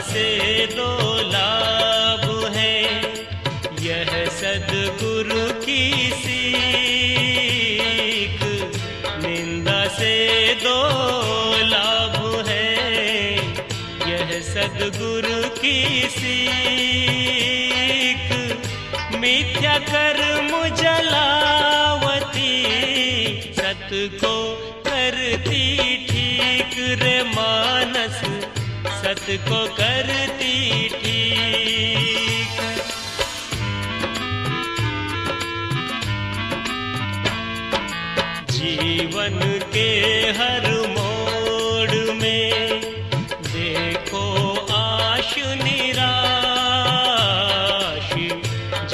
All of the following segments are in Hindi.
से दो लाभ है यह सद्गुरु की सीख। निंदा से दो लाभ है यह सद्गुरु की सीख। मिथ्या कर्म जलावती सत को करती ठीक रे मानस सत को करती ठीक। जीवन के हर मोड़ में देखो आश निराश।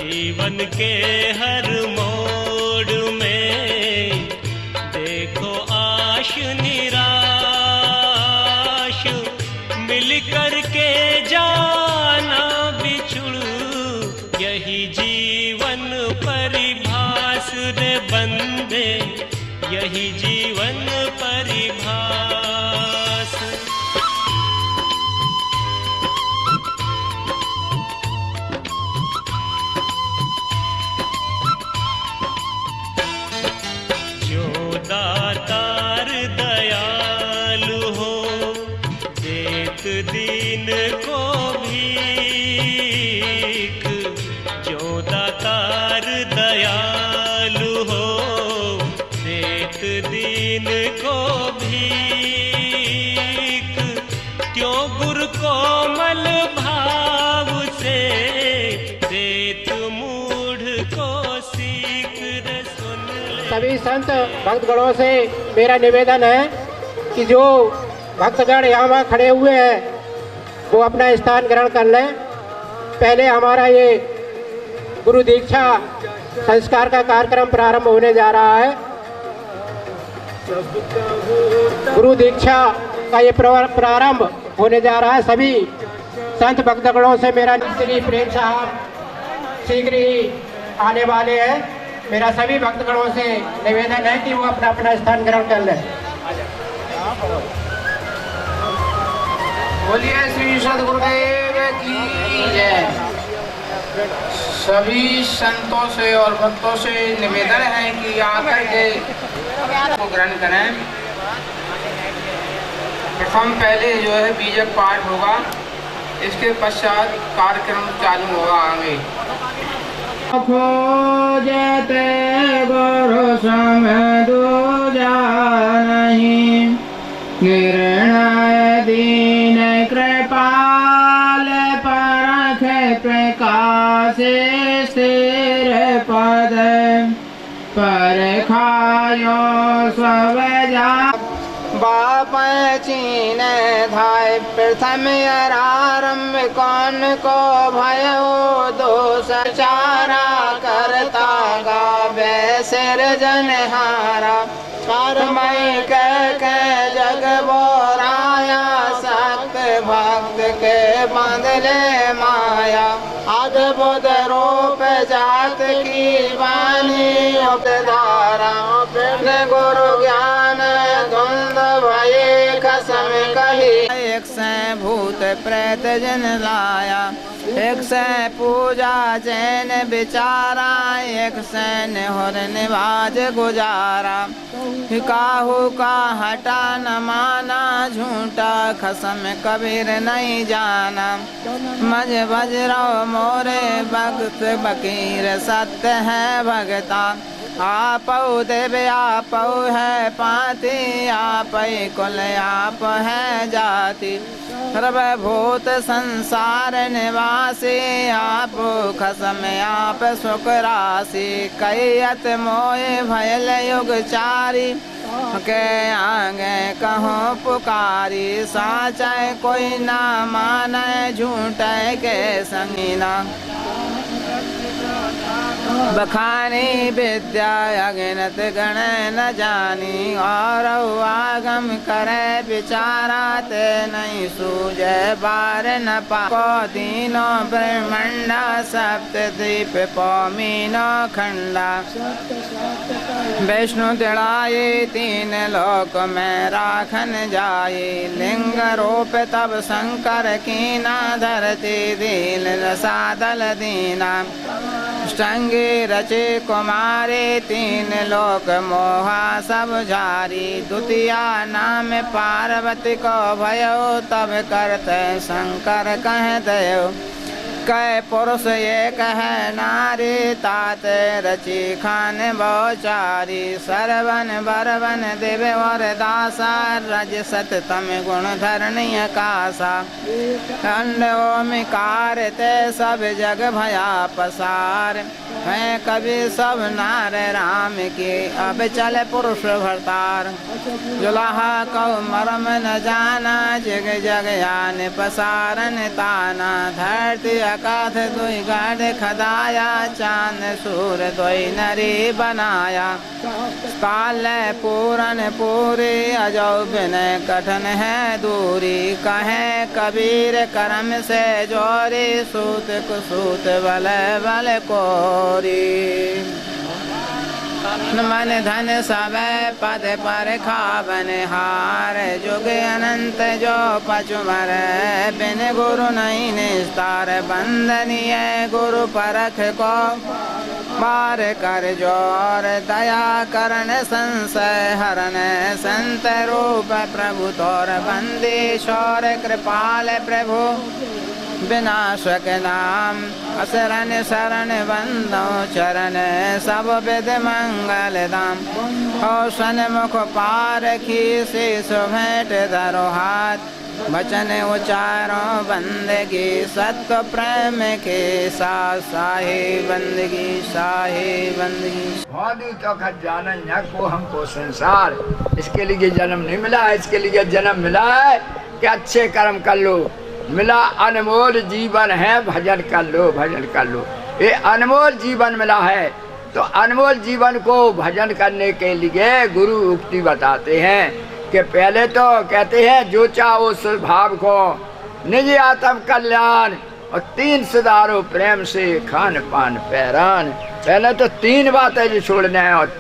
जीवन के हर मोड़ में देखो आश निराश। मिल करके जाना बिछुड़ यही जीवन परिभास रे बंदे यही जीवन परिभास। जो दातार दयालु हो देत दीन को भीख। जो दातार दयालु हो देत दीन को भीख। त्यों गुरु कोमल भाव से देत मूढ़ को सीख रे सुन ले। सभी संत भक्तगणों से मेरा निवेदन है कि जो भक्तगण यहाँ खड़े हुए हैं वो अपना स्थान ग्रहण कर लें। पहले हमारा ये गुरु दीक्षा संस्कार का कार्यक्रम प्रारंभ होने जा रहा है। गुरु दीक्षा का ये प्रारंभ होने जा रहा है। सभी संत भक्तगणों से मेरा श्री प्रेम साहब शीघ्र ही आने वाले हैं। मेरा सभी भक्तगणों से निवेदन है कि वो अपना अपना स्थान ग्रहण कर लें। बोलिए श्री सद्गुरुदेव की जय। सभी संतों से और भक्तों से निवेदन है कि आकर के को ग्रहण करें। प्रथम पहले जो है बीजक पाठ होगा, इसके पश्चात कार्यक्रम चालू होगा आगे। खोजते गुरु सम दूजा नहीं निर्णय दीन कृपाल परख प्रकाश स्थिर पद परखायो सब जा। बाप चीन धाय प्रथम आरंभ कौन को भयो दोष चारा करता गावे सिरजनहारा। मई के जग बोराया सक्त भक्त के बंदले माया। अद्भुत रूप जात की वाणी उपधारा। गुरु ज्ञान धुंध भये कसम कही। एक से भूत प्रेत जन लाया एक से पूजा जैन बिचारा। एक से निहुर निवाज गुजारा। काहू का हटा न माना झूठा खसम कबीर नहीं जाना। मज बजरो मोरे भक्त बकीर सत्य है भगता। आपऊ देव आपऊ है पाति आप कुल आप है जाति। सर्वभूत संसार निवासी आप खसम आप सुख राशि। कैयत मोए भयल युग चारी के आगे कहो पुकारी। साचा कोई ना माने झूठे के संगीना। बखानी विद्या अगणत गण न जानी, और आगम करे विचारा ते नहीं सूझे बार न पाको। तीनों ब्रह्मंडा सप्त द्वीप पौमीनो खंडा, विष्णु तिड़ाए तीन लोक में राखन जाए। लिंग रूप तब शंकर कीना, धरती दीन रसादल दीना। अष्टांगी रचे कुमारे तीन लोक मोहा सब झारी। द्वितीया नाम पार्वती को भयो, तब करते शंकर कह दयो। कै पुरुष ये कह नारी, तात रची खान बहुचारी। सरवन बरवन दिव्य और दासा, रज सत तम गुण धरणी कासा। खंड ओमिकार ते सब जग भया पसार, है कवि सब नार राम की, अब चले पुरुष भरतार। जुलाहा कौ मरम न जाना, जग जग यान पसारन ताना। धरती अकाथ दुई गाढ़ खदाया, चांद सूर दुई नरी बनाया। काल पूरन पूरी, अजौ बिनय कठन है दूरी। कहे कबीर कर्म से जोरी, सूत कुसूत बल बल कोरी। मन धन सब पद पर खावन हार, जुग अनंत जो पचुमर। बिन गुरु नहीं निस्तार, बंदनीय गुरु परख को। मार कर जोर दया करण, संशय हरण संत रूप प्रभु तोर। बंदीश्वर कृपाल प्रभु, विनाशक नाम। असरण शरण बंदो चरण, सब विध मंगल धाम। औसन मुख पारखी, शीश भेंट धरो हाथ। वचन उचारो बंदगी, सत्व प्रेम के साथ। साहे बंदगी साहे बंदगी। भादु तो जानन न को हमको संसार, इसके लिए जन्म नहीं मिला है। इसके लिए जन्म मिला है कि अच्छे कर्म कर लो। मिला अनमोल जीवन है, भजन कर लो भजन कर लो। ये अनमोल जीवन मिला है, तो अनमोल जीवन को भजन करने के लिए गुरु उक्ति बताते हैं कि पहले तो कहते हैं जो चाहो उस भाव को, निज आत्म कल्याण, और तीन सुधारो प्रेम से खान पान पैरान। पहले तो तीन बातें जो छोड़ने हैं, और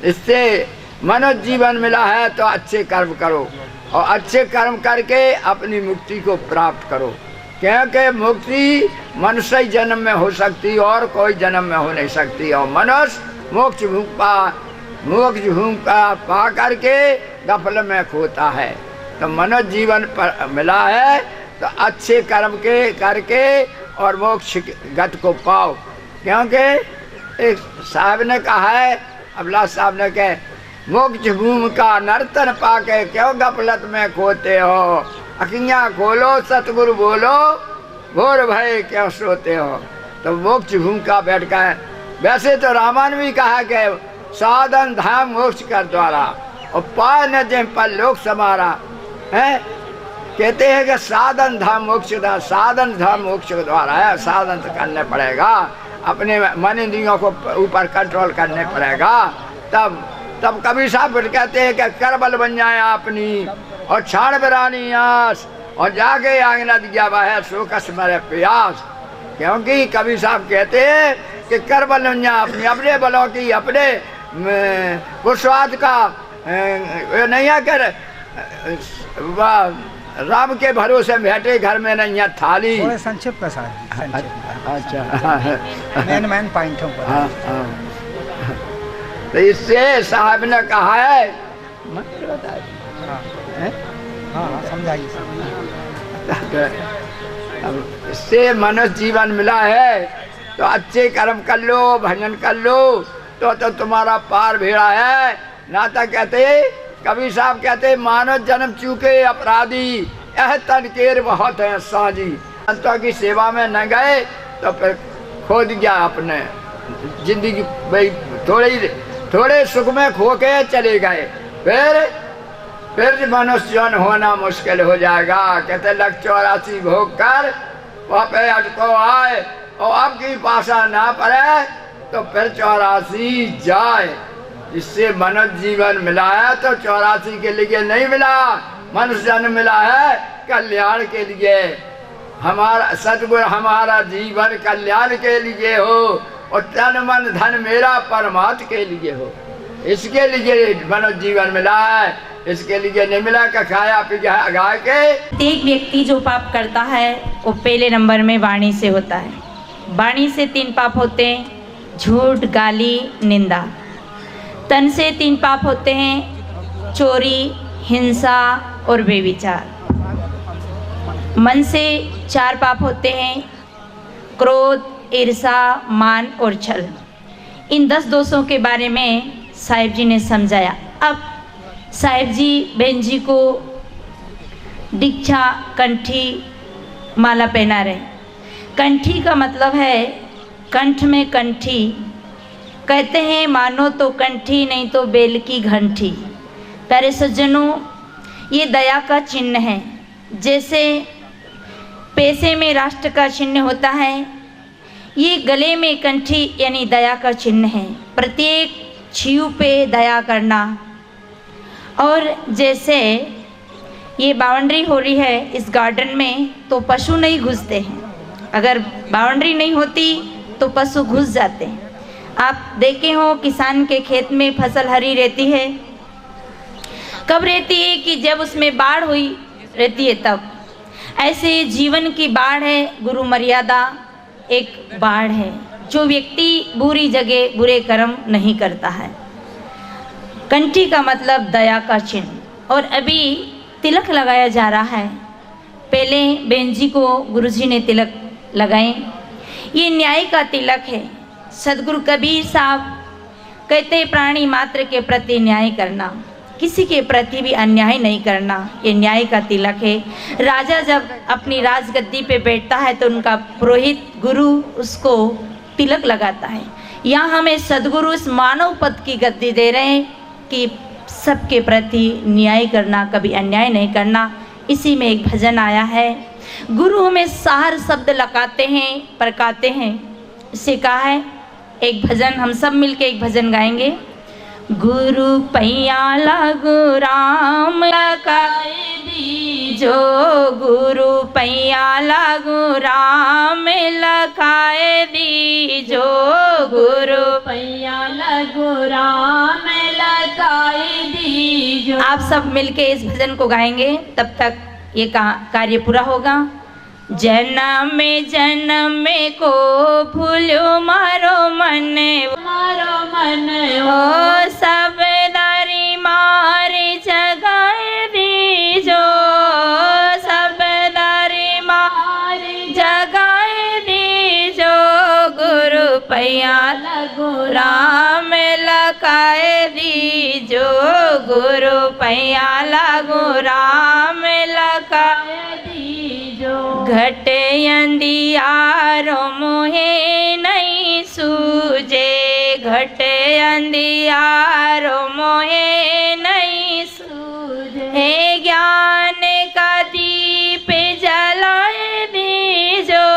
इससे मनुष्य जीवन मिला है तो अच्छे कर्म करो, और अच्छे कर्म करके अपनी मुक्ति को प्राप्त करो। क्योंकि मुक्ति मनुष्य जन्म में हो सकती, और कोई जन्म में हो नहीं सकती। और मनुष्य मोक्ष भूमि पा करके गफल में खोता है। तो मनुष्य जीवन पर मिला है तो अच्छे कर्म के करके और मोक्ष गत को पाओ। क्योंकि एक साहब ने कहा है, अबला साहब ने कहा, मोक्ष भूमि का नर्तन पाके क्यों गफलत में खोते हो। अखियाँ खोलो सतगुरु बोलो, भोर भय क्यों सोते हो। तो मोक्ष भूमि का बैठ कर, वैसे तो रामायण भी कहा कि साधन धाम मोक्ष कर द्वारा, और पाए न जिम पर लोक समारा है। कहते हैं कि साधन धाम मोक्ष का, साधन धाम मोक्ष के द्वारा है। साधन करने पड़ेगा, अपने मन इंद्रियों को ऊपर कंट्रोल करने पड़ेगा। तब कबीर साहब कहते हैं कि कर बल बन जाए अपनी, और छाड़ बिरानी आस, और जाके आगे न दिया है सोकस मरे प्यास। क्योंकि कबीर साहब कहते हैं कि कर बल बन जाए अपनी, अपने बलों की, अपने पुरुषार्थ का नहीं कर। राम के भरोसे बैठे घर में नहीं है थाली। संक्षिप्त अच्छा मेन पॉइंटों पर। हाँ। तो इससे साहब ने कहा है, समझाइए। इससे मनुष्य जीवन मिला है तो अच्छे कर्म कर लो, भजन कर लो, तो तुम्हारा पार भेड़ा है। ना तो कहते कबीर साहब कहते, मानव जन्म चूके अपराधी, यह तनकेर बहुत है साजी। संतों की सेवा में न गए तो फिर खो दिया अपने जिंदगी। भाई थोड़े सुख में खो के चले गए, फिर मनुष्य जन होना मुश्किल हो जाएगा। कहते लग 84 भोग कर वहाँ पे अटको आए, और अब की पासा ना पड़े तो फिर 84 जाए। इससे मनुष्य जीवन मिला है तो 84 के लिए नहीं मिला, मनुष्य जन्म मिला है कल्याण के लिए। हमारा सतगुरु हमारा जीवन कल्याण के लिए हो और तन मन धन मेरा परमात्मा के लिए हो, इसके लिए मनुष्य जीवन मिला है, इसके लिए नहीं मिला कि खाया पी गा के। एक व्यक्ति जो पाप करता है वो पहले नंबर में वाणी से होता है। वाणी से 3 पाप होते हैं, झूठ, गाली, निंदा। तन से 3 पाप होते हैं, चोरी, हिंसा और बेविचार। मन से 4 पाप होते हैं, क्रोध, ईर्षा, मान और छल। इन 10 दोषों के बारे में साहिब जी ने समझाया। अब साहिब जी बहन जी को दीक्षा कंठी माला पहना रहे। कंठी का मतलब है कंठ में कंठी, कहते हैं मानो तो कंठी नहीं तो बेल की घंटी। प्यारे सज्जनों, ये दया का चिन्ह है। जैसे पैसे में राष्ट्र का चिन्ह होता है, ये गले में कंठी यानी दया का चिन्ह है। प्रत्येक जीव पे दया करना। और जैसे ये बाउंड्री हो रही है इस गार्डन में, तो पशु नहीं घुसते हैं। अगर बाउंड्री नहीं होती तो पशु घुस जाते हैं। आप देखे हो किसान के खेत में फसल हरी रहती है, कब रहती है कि जब उसमें बाढ़ हुई रहती है तब। ऐसे जीवन की बाढ़ है, गुरु मर्यादा एक बाढ़ है। जो व्यक्ति बुरी जगह बुरे कर्म नहीं करता है। कंठी का मतलब दया का चिन्ह। और अभी तिलक लगाया जा रहा है। पहले बहन जी को गुरुजी ने तिलक लगाए। ये न्याय का तिलक है। सदगुरु कबीर साहब कहते प्राणी मात्र के प्रति न्याय करना, किसी के प्रति भी अन्याय नहीं करना, ये न्याय का तिलक है। राजा जब अपनी राजगद्दी पे बैठता है तो उनका पुरोहित गुरु उसको तिलक लगाता है। यहाँ हमें सदगुरु इस मानव पद की गद्दी दे रहे हैं कि सबके प्रति न्याय करना, कभी अन्याय नहीं करना। इसी में एक भजन आया है। गुरु हमें सार शब्द लगाते हैं, परकाते हैं। इसे कहा है एक भजन, हम सब मिलके एक भजन गाएंगे। गुरु पैया लागू राम लगाए दीजो, गुरु पैया लागू राम लगाए दीजो, गुरु पैया लागू राम लगाए दीजो। आप सब मिलके इस भजन को गाएंगे, तब तक ये कार्य पूरा होगा। जन्म में को भूलो मारो मन हो, सब दारी मारे जगाए दीजो, सब दारी मारे जगाए दीजो, गुरु पैया लगो राम लगाए दीजो, गुरु पैया लगो राम लगाए दीजो। घट अंधियारो मोहे नहीं सूझे, घट अंधियारो मोहे नहीं सूझे, हे ज्ञान का दीप जलाए दीजो,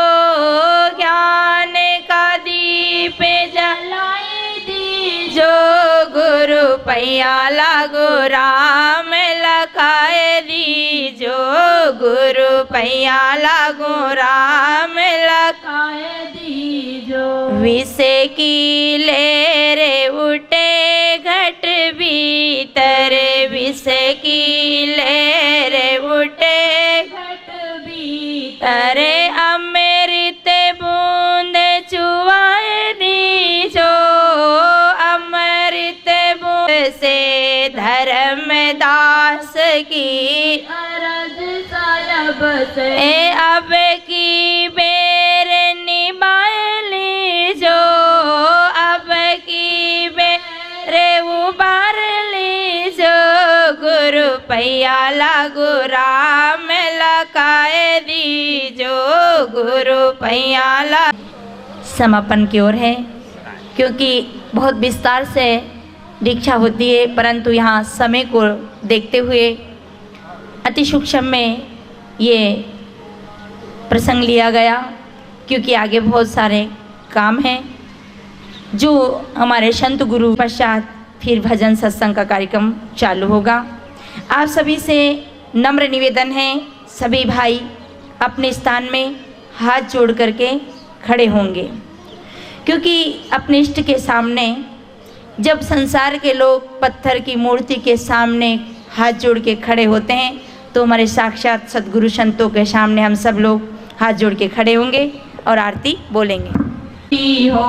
ज्ञान का दीप जलाए दीजो, गुरु पैया लागो राम लगाए दीजो, गुरु पैया लागो राम लगाए दीजो। विष की लेरे उठे घट भीतर, विष की लेरे उठे घट भीतर, अमृत बूंद चुवाए दीजो, अमृत बूंद से धर्मदास की अरज सालब से, अब की बेर निभाए लीजो, अब की बेर उबार लीजो, गुरु पैया लागो राम लगाए दीजो, गुरु पैया ला। समापन की ओर है, क्योंकि बहुत विस्तार से दीक्षा होती है, परंतु यहाँ समय को देखते हुए अति सूक्ष्म में ये प्रसंग लिया गया, क्योंकि आगे बहुत सारे काम हैं। जो हमारे संत गुरु पश्चात फिर भजन सत्संग का कार्यक्रम चालू होगा। आप सभी से नम्र निवेदन है, सभी भाई अपने स्थान में हाथ जोड़ करके खड़े होंगे, क्योंकि अपने इष्ट के सामने जब संसार के लोग पत्थर की मूर्ति के सामने हाथ जोड़ के खड़े होते हैं, तो हमारे साक्षात सद्गुरु संतों के सामने हम सब लोग हाथ जोड़ के खड़े होंगे और आरती बोलेंगे। हो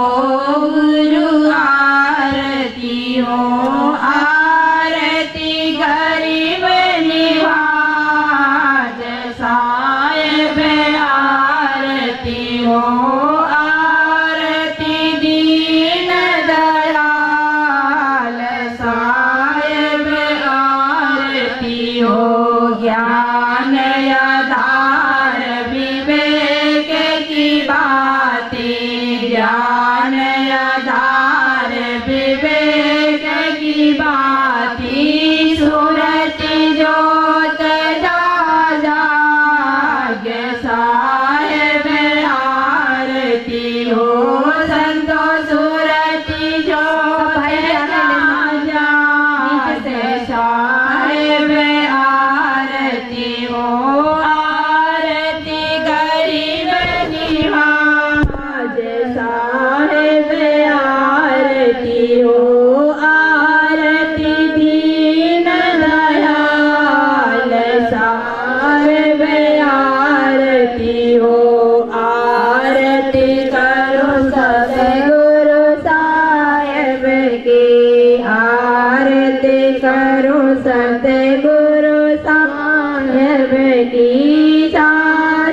गुरु आरती हो, आरती गरीब निवाज साहेब, आरती हो, आरती दीन दयाल साहेब, आरती हो ज्ञान आधार विवेक की बातें, ज्ञान आधार विवेक की बातें, सूरति जोत जाग साहेब, आरती हो संतो, सूरति जो साहेब, आरती हो, आरती गरीब निवाज साहेब, आरती हो, आरती दीन दयाल साहेब, आरती हो, आरती करो सतगुरु साहेब की, आरती करो सतगुरु साहेब की,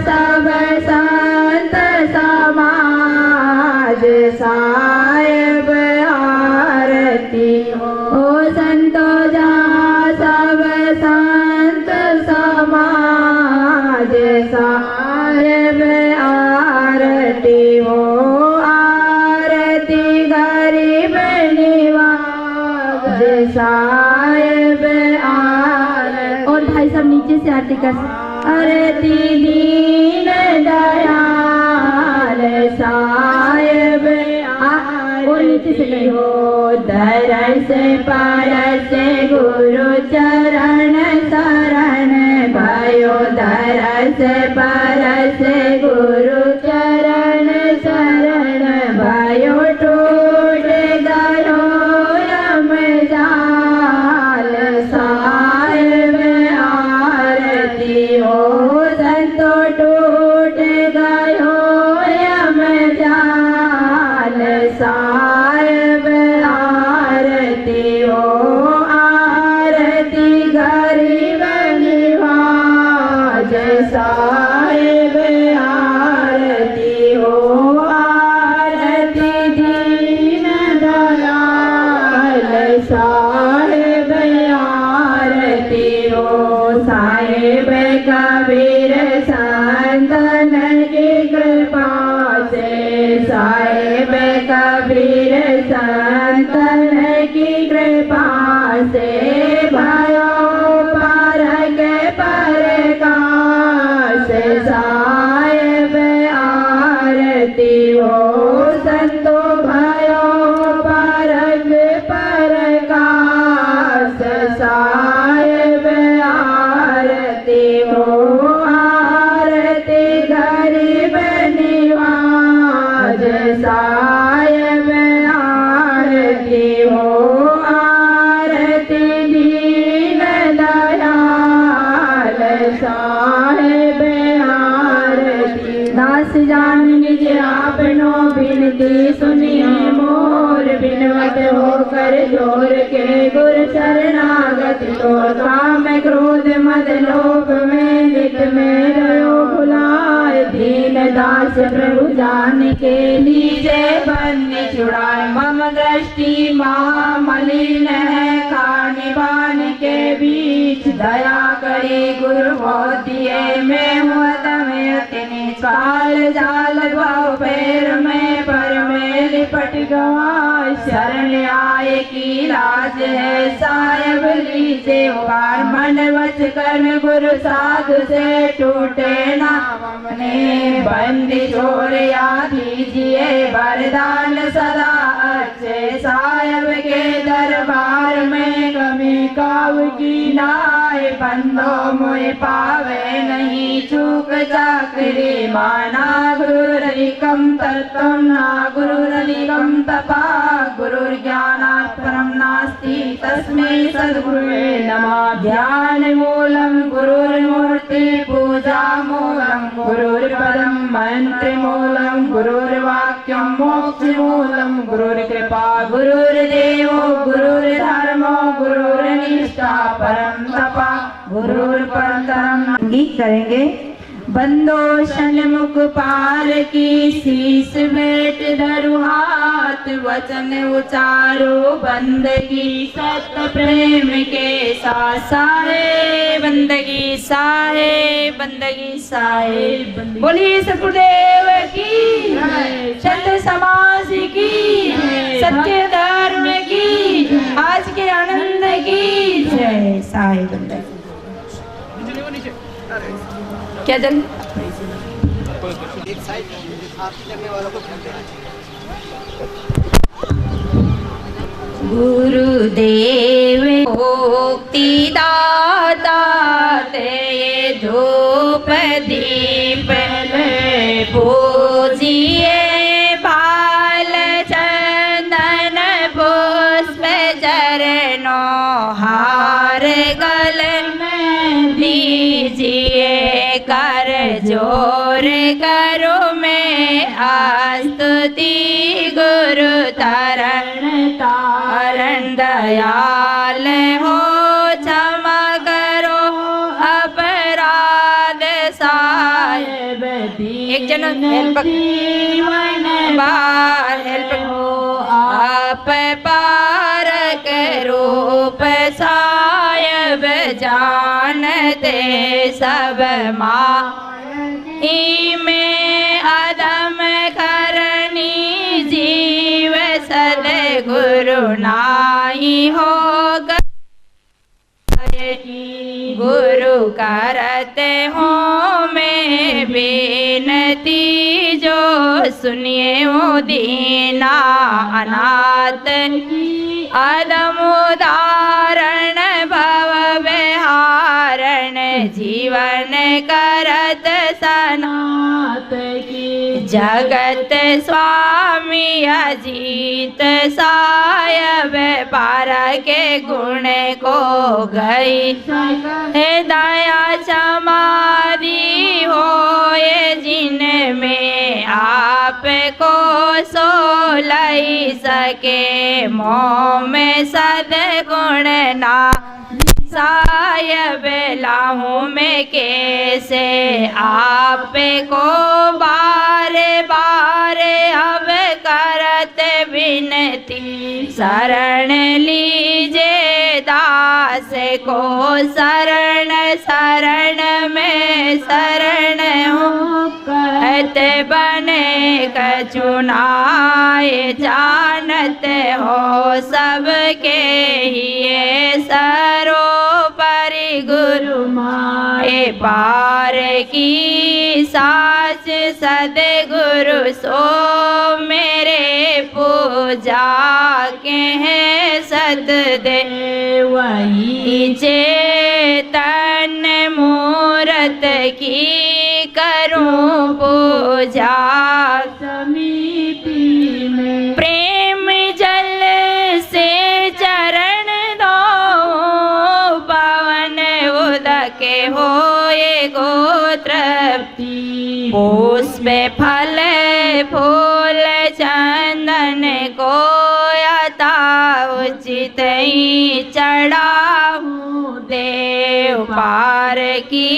सब संत समाज साहेब, आरती हो संतो जहाँ सब संत समाज साहेब, आरती हो, आरती गरीब निवाज साहेब, आरती। और भाई सब नीचे से आरती कर, आरती दीन दयाल साहेब, और नीचे से नहीं हो, दरस परस गुरु चरण शरण भयो, दरस परस गुरु चरण शरण भयो, टूट गयो यम जाल साहेब, आरती हो संतो, टूट गयो यम जाल साहेब, आरती हो, आरती गरीब निवाज साहेब, आरती हो, आरती दीन दयाल साहेब, आरती हो, साहेब कबीर संतन की कृपा से, साहेब कबीर संतन की कृपा से, भयो परग प्रकाश साहेब, आरती हो संतो, भयो परग प्रकाश साहेब, आरती हो, आरती गरीब निवाज साहेब, आरती हो, आरती दीन दयाल साहेब, आरती। दास जान निज आपनो बिनती सुनिए मोर, बिनवत होकर जोर के गुर शरणागत तो, काम क्रोध मद लोभ में नित में रहो भुलाए, दीन दास प्रभु जान के लीजे बन्नी छुड़ाए, मम दृष्टि महामलिन है खाने बान के बीच, दया करी गुरु दिए में हुआ तमें अतिनि, काल जाल भाव पैर में पर में लिपट गवा, शरण आए की लाज है साहेब लीजे उबार, मन वच कर्म गुरु साधु से टूटे ना अपने, बंदी छोड़ या दीजिए वरदान सदा मीनाए बंदो मोए पावे नहीं चूक चाकरी माना गुरुरधिकम तत्त्वं ना गुरुरधिकम तपा गुरुर्ज्ञानात् परं नास्ति तस्मै सद्गुरुवे नमः ध्यान मूलं गुरुर्मूर्ति पूजा मूलं गुरुर्पदं मंत्र मूलं गुरुर्वाक्यं मोक्ष मूलं गुरुर्कृपा गुरुर्देवो गुरुर्धर्मो गुरुर्निष्ठा परम तपा गुरुर्परम। गीत करेंगे। बंदो सन्मुख पार की शीश भेंट धरु हाथ वचन उचारो बंदगी सत प्रेम के साहे बंदगी साहे बोलिए सतगुरुदेव की संत समाज की सत्य धर्म की आज के आनंद की जय साहे बंदगी। क्या जल गुरुदेव मुक्ति दाता ते धूप दीप पूजिए बाल चंदन पुष्प चरणों हार गले में दीजिए कर जोर करो मैं आस्तुति गुरु तारण दयाल हो क्षमा करो अपराध साहेब एक जन हेल्प बार हेल्प हो आप पारक रूप साहेब जानते सब माही में अदम करनी जीव सद्गुरु नाही होगा गुरु करते हो मैं बेनती जो सुनिए ओ दीना अनाथ अदम उदाहरण भव विहारण जीवन करत सनात की जगत स्वामी अजीत सायब पार के गुण को गई दया समाधि हो ये जिन में आपको सो लई सके मोह में सद्गुण ना सायब लाहूं में कैसे आपको बारे बारे अब करत विनती शरण लीजे दास को शरण शरण में शरण हूँ कहत बने कचुनाए जानत हो सबके ही सरो परि गुरु माए पार की साच सद्गुरु सो मेरे पूजा के हैं सतदेव वही चेतन मूरत की करूं पूजा समीपी में प्रेम जल से चरण दो पवन उदके होए गोत्र पुष्प फल फूल चंदन को यथा उचित ही चढ़ाऊं देव पार की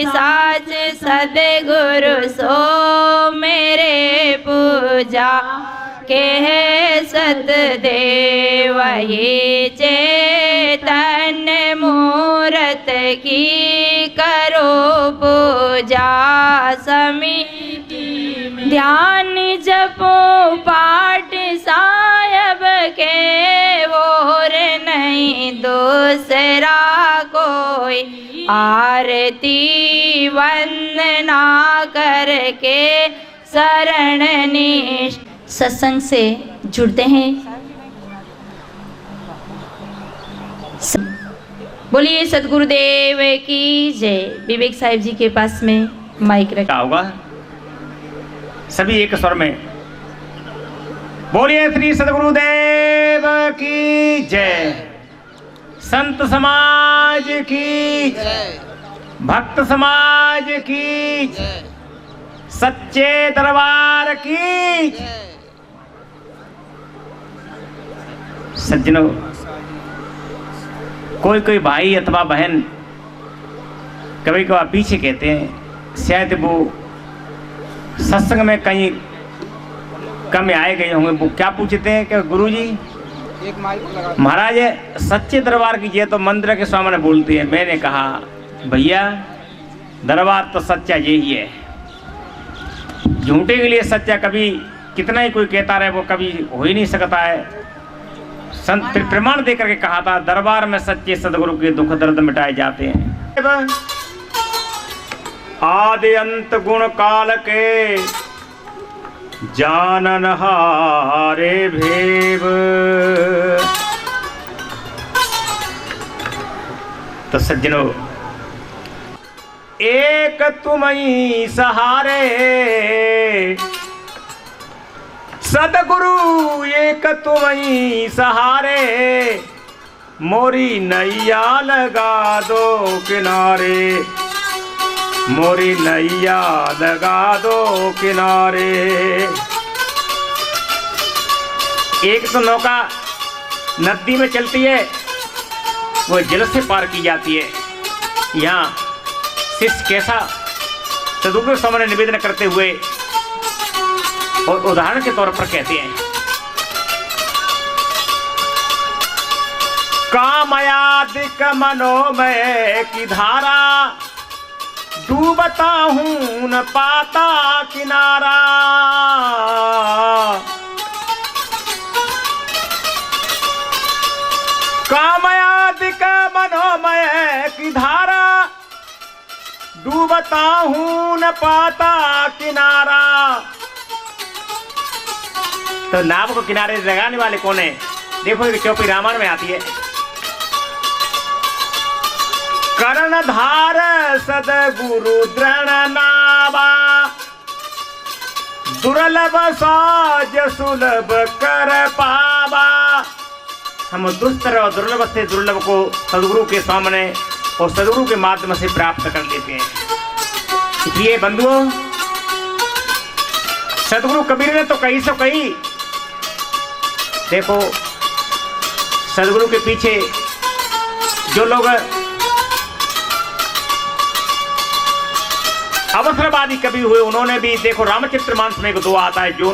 साच सद्गुरु सो मेरे पूजा के है सतदेव ये चेतन मूरत की करो पूजा समिति में ध्यान जपो पाठ सायब के और नहीं दूसरा कोई आरती वंदना करके शरण निष्ठ सत्संग से जुड़ते हैं। बोलिए सदगुरुदेव की जय। विवेक साहिब जी के पास में माइक रखा होगा, सभी एक स्वर में बोलिए श्री सदगुरुदेव की जय। संत समाज की जय, भक्त समाज की जय, सच्चे दरबार की जय। सज्जनों, कोई कोई भाई अथवा बहन कभी कभार पीछे कहते हैं, शायद वो सत्संग में कहीं कम आए गए होंगे। वो क्या पूछते हैं कि गुरुजी महाराज सच्चे दरबार की जय तो मंदिर के सामने बोलते हैं। मैंने कहा भैया दरबार तो सच्चा यही है, झूठे के लिए सच्चा कभी कितना ही कोई कहता रहे वो कभी हो ही नहीं सकता है। संत प्रमाण देकर के कहा था दरबार में सच्चे सदगुरु के दुख दर्द मिटाए जाते हैं। आदि अंत गुण काल के जानन हारे भेव। तो सज्जनों, एक तुमई सहारे सदगुरु, एक तुमई सहारे, मोरी नैया लगा दो किनारे, मोरी नैया लगा दो किनारे। एक तो नौका नदी में चलती है, वो जल से पार की जाती है। यहाँ शिष्य कैसा सदगुरु के सामने निवेदन करते हुए और उदाहरण के तौर पर कहते हैं, कामयादिक मनोमय की धारा, डूबता हूं न पाता किनारा। कामयादिक मनोमय की धारा, डूबता हूं न पाता किनारा। तो नाव को किनारे लगाने वाले कौन है? देखो ये चौपी रामायण में आती है। कर्णधार सदगुरु दृढ़ नावा, दुर्लभ साज सुलभ कर पावा। हम दुस्तर और दुर्लभ से दुर्लभ को सदगुरु के सामने और सदगुरु के माध्यम से प्राप्त कर लेते हैं। इसलिए बंधुओं, सदगुरु कबीर ने तो कही सो कही। देखो सदगुरु के पीछे जो लोग अवसरवादी कवि हुए, उन्होंने भी देखो रामचरितमानस में एक दुआ आता है, जो